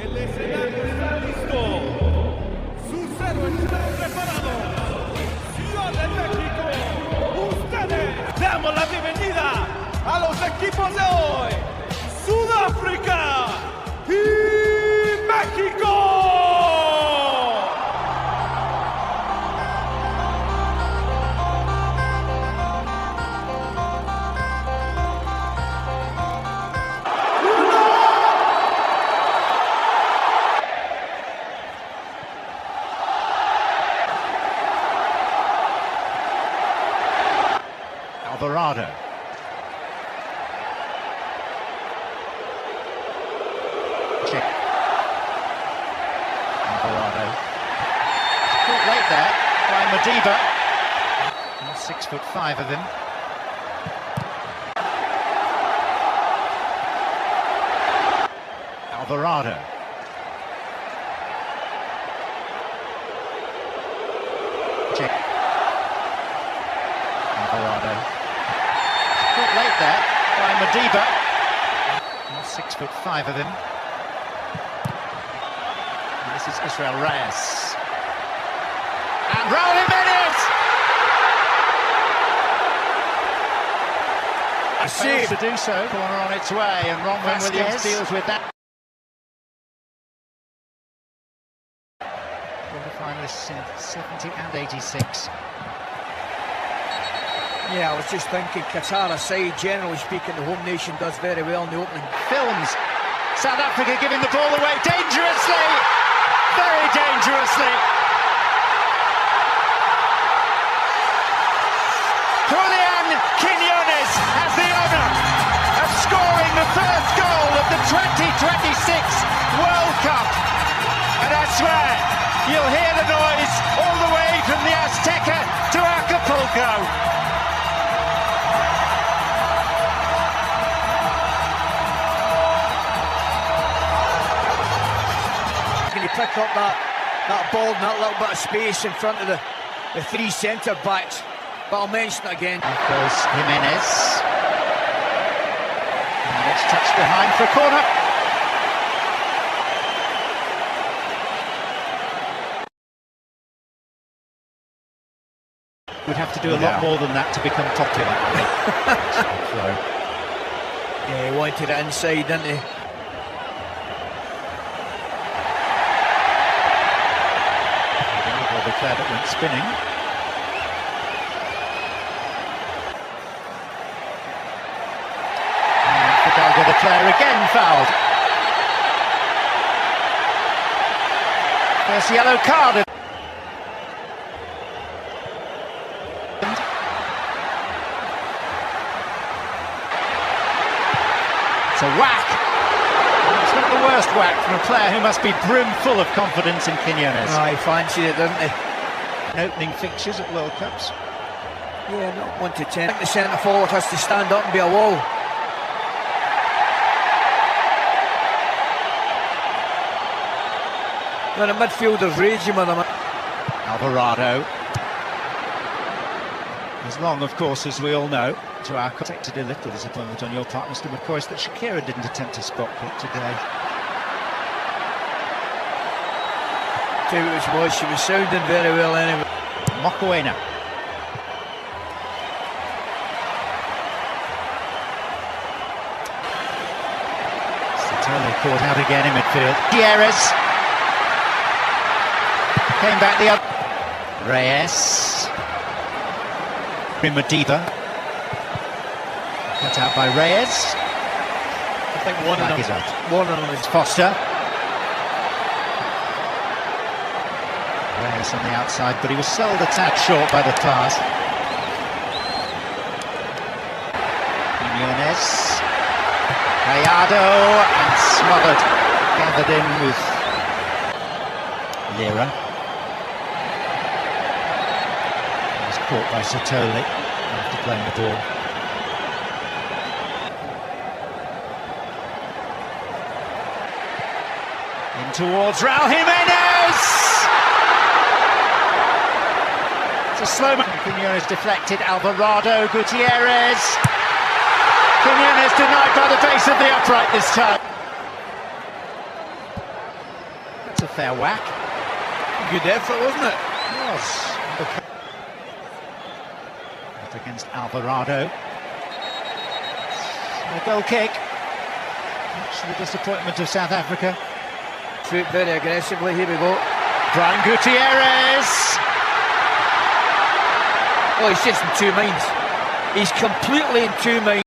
El escenario está listo. Sus héroes están preparados. Ciudad de México. Ustedes damos la bienvenida a los equipos de hoy. Sudáfrica y México. Alvarado. Check. Alvarado. Caught late there by Madiba. 6'5" of him. Alvarado. Check. Alvarado. Caught late there by Madiba. 6'5" of him. And this is Israel Reyes. And Raul Jimenez! Fails to do so. Corner on its way, and Ronwen Williams deals with that. Quarter-finalists in 70 and 86. Yeah, I was just thinking, Qatar aside, generally speaking, the home nation does very well in the opening. Films. South Africa giving the ball away dangerously. Very dangerously. Julian Quinones has the honour of scoring the first goal of the 2026 World Cup. And I swear, you'll hear the noise all the way from the Azteca to Acapulco. Can he pick up that ball and that little bit of space in front of the three centre-backs? But I'll mention it again. There goes Jimenez. And it's touched behind for a corner. Would have to do a lot more than that to become popular. Yeah, he wanted it inside, didn't he? The player that went spinning. And Fidalgo, the player, again fouled. First yellow card. It's a whack. It's not the worst whack from a player who must be brimful of confidence in Quinones. Oh, he fancied it, didn't he? Opening fixtures at World Cups. Yeah, not 1 to 10. I think the centre forward has to stand up and be a wall. When the midfielder's raging with him. Alvarado. As long, of course, as we all know, to our protected a little disappointment on your part, Mr. McCoy, that Shakira didn't attempt a spot kick today. Tell you which was, she was sounding very well anyway. Mokoena. Sitole caught out again in midfield. Gutierrez. Came back the other. Reyes. Madiba. Cut out by Reyes. I think one of them is Foster. Reyes on the outside, but he was sold a tad short by the pass. Quinones. Gallardo, and smothered. Gathered in with Lira. He was caught by Sitole after playing the ball. In towards Raul Jimenez! A slow man. Quinones deflected. Alvarado, Gutierrez. Quinones denied by the base of the upright this time. a fair whack. Good effort, wasn't it? It was. But against Alvarado. A goal kick. Much to the disappointment of South Africa. Shoot very aggressively, here we go. Brian Gutierrez. Oh, he's just in two minds. He's completely in two minds.